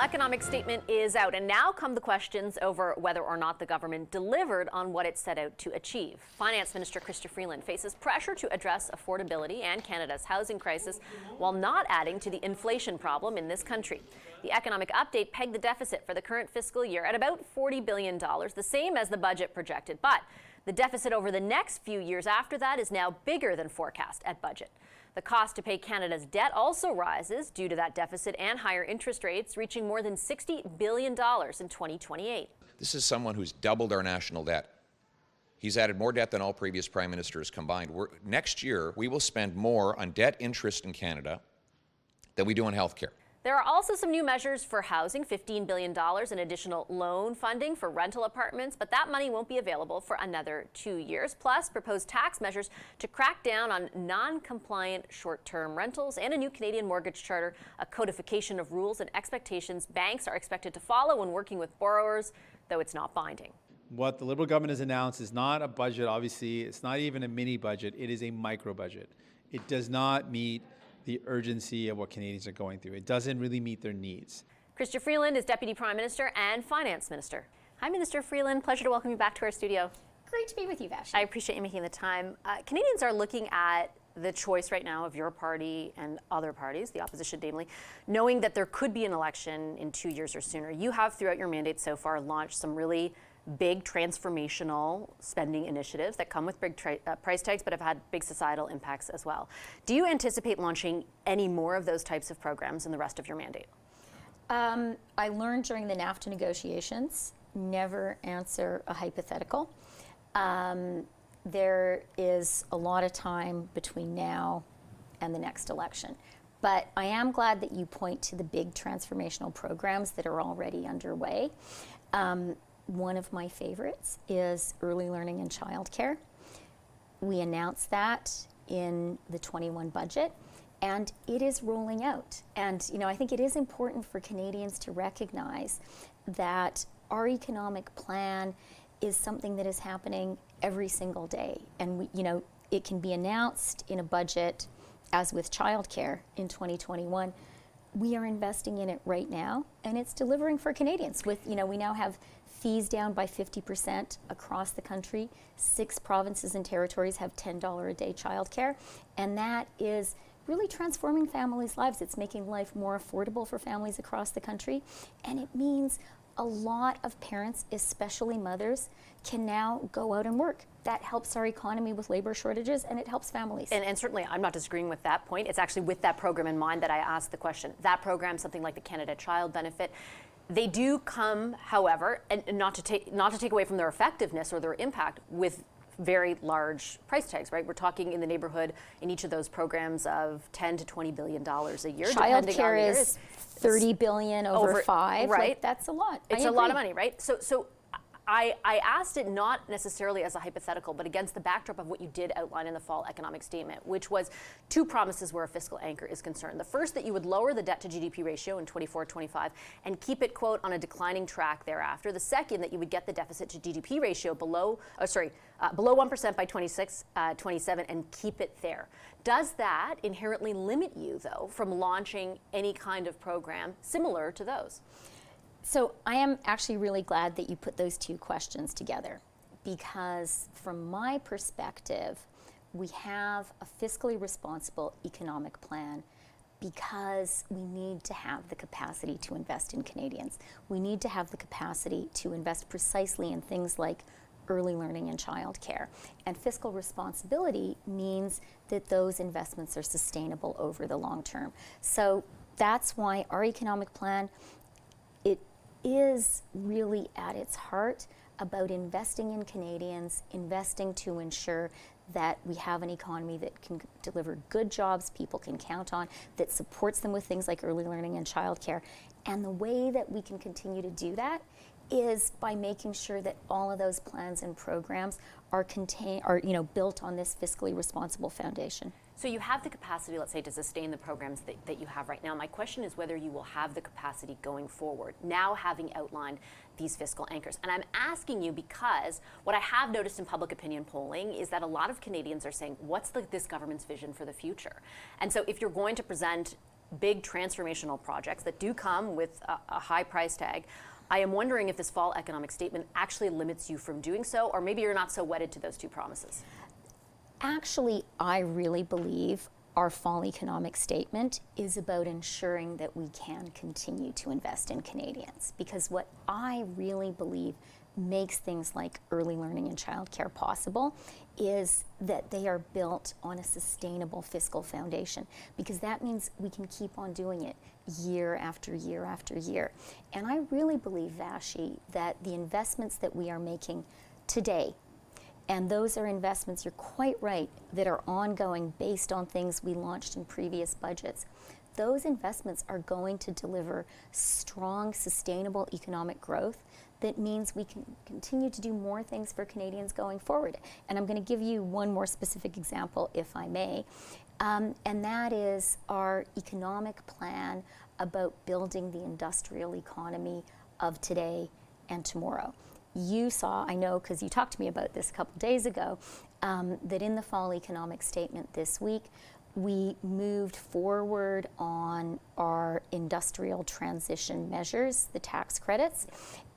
economic statement is out, and now come the questions over whether or not the government delivered on what it set out to achieve. Finance Minister Chrystia Freeland faces pressure to address affordability and Canada's housing crisis while not adding to the inflation problem in this country. The economic update pegged the deficit for the current fiscal year at about $40 billion, the same as the budget projected. But the deficit over the next few years after that is now bigger than forecast at budget. The cost to pay Canada's debt also rises due to that deficit and higher interest rates, reaching more than $60 billion in 2028. This is someone who's doubled our national debt. He's added more debt than all previous prime ministers combined. Next year, we will spend more on debt interest in Canada than we do on health care. There are also some new measures for housing, $15 billion in additional loan funding for rental apartments, but that money won't be available for another 2 years. Plus, proposed tax measures to crack down on non-compliant short-term rentals and a new Canadian mortgage charter, a codification of rules and expectations banks are expected to follow when working with borrowers, though it's not binding. What the Liberal government has announced is not a budget, obviously. It's not even a mini budget. It is a micro budget. It does not meet the urgency of what Canadians are going through. It doesn't really meet their needs. Chrystia Freeland is Deputy Prime Minister and Finance Minister. Hi, Minister Freeland. Pleasure to welcome you back to our studio. Great to be with you, Vash. I appreciate you making the time. Canadians are looking at the choice right now of your party and other parties, the opposition namely, knowing that there could be an election in 2 years or sooner. You have, throughout your mandate so far, launched some really big transformational spending initiatives that come with big price tags but have had big societal impacts as well. Do you anticipate launching any more of those types of programs in the rest of your mandate? I learned during the NAFTA negotiations, never answer a hypothetical. There is a lot of time between now and the next election. But I am glad that you point to the big transformational programs that are already underway. One of my favorites is early learning and childcare. We announced that in the 21 budget, and it is rolling out. And I think it is important for Canadians to recognize that our economic plan is something that is happening every single day. And it can be announced in a budget, as with childcare in 2021. We are investing in it right now, and it's delivering for Canadians. We now have fees down by 50% across the country. 6 provinces and territories have $10 a day childcare, and that is really transforming families' lives. It's making life more affordable for families across the country, and it means a lot of parents, especially mothers, can now go out and work. That helps our economy with labor shortages, and it helps families. And certainly, I'm not disagreeing with that point. It's actually with that program in mind that I asked the question. That program, something like the Canada Child Benefit, they do come, however, and not to take away from their effectiveness or their impact, with very large price tags, right? We're talking in the neighborhood in each of those programs of $10 to $20 billion a year. Child care is $30 billion over 5, right? Like, that's a lot. It's a lot of money, right? So I asked it not necessarily as a hypothetical, but against the backdrop of what you did outline in the fall economic statement, which was 2 promises where a fiscal anchor is concerned. The first, that you would lower the debt to GDP ratio in 24-25 and keep it, quote, on a declining track thereafter. The second, that you would get the deficit to GDP ratio below 1% by 26-27 and keep it there. Does that inherently limit you, though, from launching any kind of program similar to those? So I am actually really glad that you put those 2 questions together, because from my perspective, we have a fiscally responsible economic plan because we need to have the capacity to invest in Canadians. We need to have the capacity to invest precisely in things like early learning and childcare. And fiscal responsibility means that those investments are sustainable over the long term. So that's why our economic plan, it is really at its heart about investing in Canadians, investing to ensure that we have an economy that can deliver good jobs people can count on, that supports them with things like early learning and childcare. And the way that we can continue to do that is by making sure that all of those plans and programs are built on this fiscally responsible foundation. So you have the capacity, let's say, to sustain the programs that you have right now. My question is whether you will have the capacity going forward, now having outlined these fiscal anchors. And I'm asking you because what I have noticed in public opinion polling is that a lot of Canadians are saying, what's this government's vision for the future? And so if you're going to present big transformational projects that do come with a high price tag. I am wondering if this fall economic statement actually limits you from doing so, or maybe you're not so wedded to those two promises. Actually, I really believe our fall economic statement is about ensuring that we can continue to invest in Canadians. Because what I really believe makes things like early learning and childcare possible is that they are built on a sustainable fiscal foundation, because that means we can keep on doing it year after year after year. And I really believe, Vashi, that the investments that we are making today, and those are investments, you're quite right, that are ongoing based on things we launched in previous budgets. Those investments are going to deliver strong, sustainable economic growth that means we can continue to do more things for Canadians going forward. And I'm going to give you one more specific example, if I may, and that is our economic plan about building the industrial economy of today and tomorrow. You saw, I know because you talked to me about this a couple days ago, that in the fall economic statement this week, we moved forward on our industrial transition measures, the tax credits,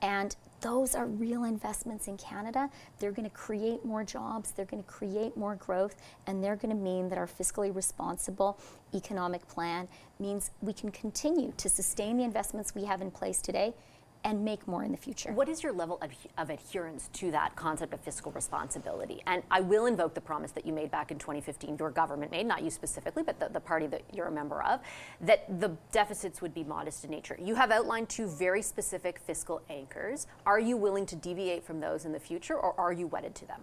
and those are real investments in Canada. They're going to create more jobs, they're going to create more growth, and they're going to mean that our fiscally responsible economic plan means we can continue to sustain the investments we have in place today and make more in the future. What is your level of adherence to that concept of fiscal responsibility? And I will invoke the promise that you made back in 2015, your government made, not you specifically, but the party that you're a member of, that the deficits would be modest in nature. You have outlined two very specific fiscal anchors. Are you willing to deviate from those in the future, or are you wedded to them?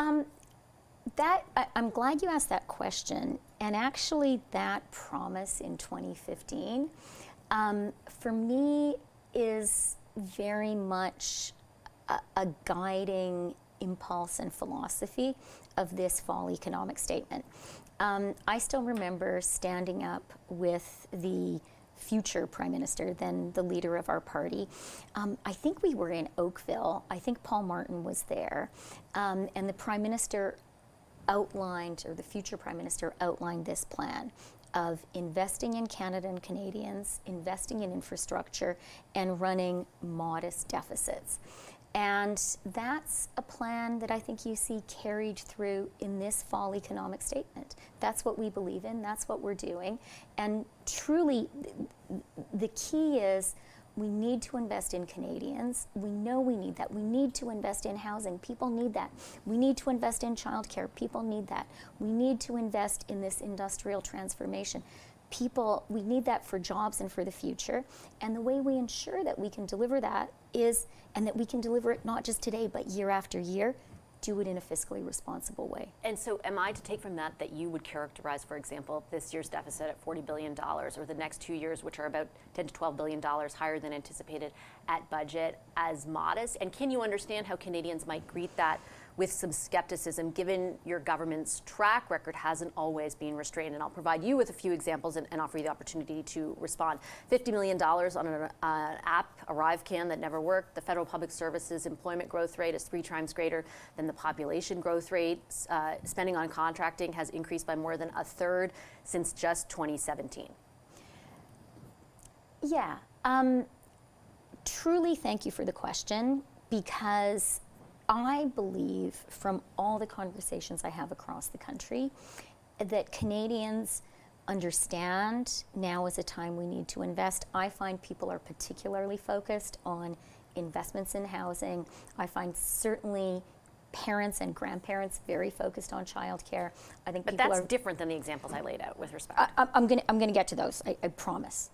I'm glad you asked that question. And actually, that promise in 2015, for me, is very much a guiding impulse and philosophy of this fall economic statement. I still remember standing up with the future Prime Minister, then the leader of our party. I think we were in Oakville. I think Paul Martin was there. And the Prime Minister outlined, or the future Prime Minister outlined this plan of investing in Canada and Canadians, investing in infrastructure, and running modest deficits. And that's a plan that I think you see carried through in this fall economic statement. That's what we believe in, that's what we're doing. And truly, the key is we need to invest in Canadians. We know we need that. We need to invest in housing. People need that. We need to invest in childcare. People need that. We need to invest in this industrial transformation. People, we need that for jobs and for the future. And the way we ensure that we can deliver that is, and that we can deliver it not just today, but year after year, do it in a fiscally responsible way. And so am I to take from that that you would characterize, for example, this year's deficit at $40 billion, or the next 2 years, which are about $10 to $12 billion higher than anticipated at budget, as modest? And can you understand how Canadians might greet that with some skepticism, given your government's track record hasn't always been restrained? And I'll provide you with a few examples and offer you the opportunity to respond. $50 million on an app, ArriveCan, that never worked. The Federal Public Services employment growth rate is 3 times greater than the population growth rate. Spending on contracting has increased by more than a third since just 2017. Yeah, truly thank you for the question, because I believe from all the conversations I have across the country that Canadians understand now is a time we need to invest. I find people are particularly focused on investments in housing. I find certainly parents and grandparents very focused on childcare. I think but people that's are different than the examples I laid out with respect. I'm gonna get to those, I promise.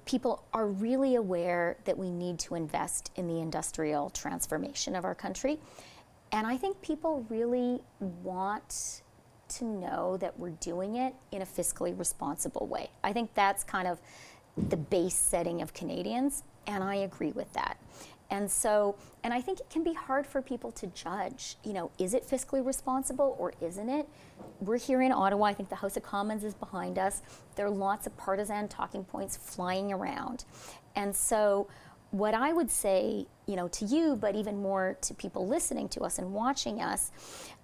People are really aware that we need to invest in the industrial transformation of our country. And I think people really want to know that we're doing it in a fiscally responsible way. I think that's kind of the base setting of Canadians, and I agree with that. And so, and I think it can be hard for people to judge, you know, is it fiscally responsible or isn't it? We're here in Ottawa. I think the House of Commons is behind us. There are lots of partisan talking points flying around. And so what I would say, you know, to you, but even more to people listening to us and watching us,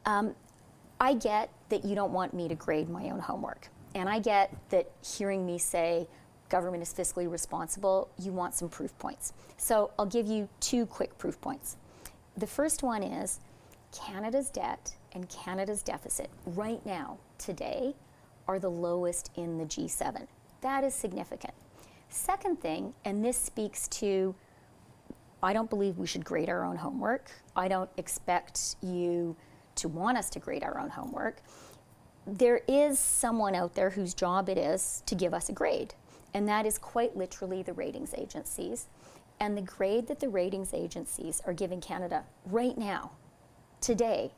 I get that you don't want me to grade my own homework. And I get that hearing me say government is fiscally responsible, you want some proof points. So I'll give you 2 quick proof points. The first one is Canada's debt and Canada's deficit right now, today, are the lowest in the G7. That is significant. Second thing, and this speaks to, I don't believe we should grade our own homework. I don't expect you to want us to grade our own homework. There is someone out there whose job it is to give us a grade, and that is quite literally the ratings agencies. And the grade that the ratings agencies are giving Canada right now, today,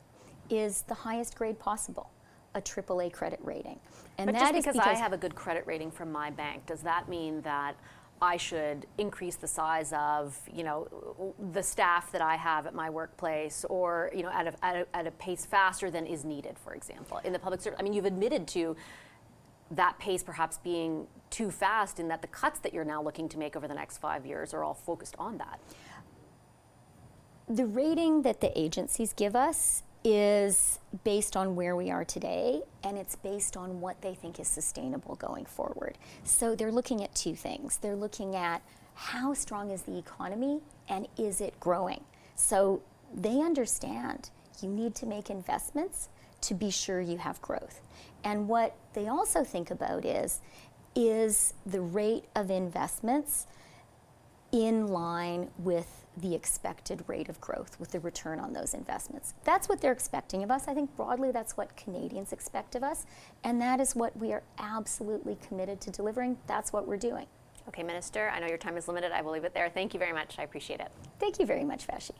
is the highest grade possible, a AAA credit rating. And but that just is because I have a good credit rating from my bank, does that mean that I should increase the size of, you know, the staff that I have at my workplace, or, you know, at a pace faster than is needed, for example, in the public service? I mean, you've admitted to that pace perhaps being too fast, in that the cuts that you're now looking to make over the next 5 years are all focused on that. The rating that the agencies give us is based on where we are today, and it's based on what they think is sustainable going forward. So they're looking at 2 things. They're looking at how strong is the economy and is it growing? So they understand you need to make investments to be sure you have growth. And what they also think about is the rate of investments in line with the expected rate of growth, with the return on those investments. That's what they're expecting of us. I think broadly that's what Canadians expect of us, and that is what we are absolutely committed to delivering. That's what we're doing. Okay, Minister, I know your time is limited. I will leave it there. Thank you very much. I appreciate it. Thank you very much, Vashi.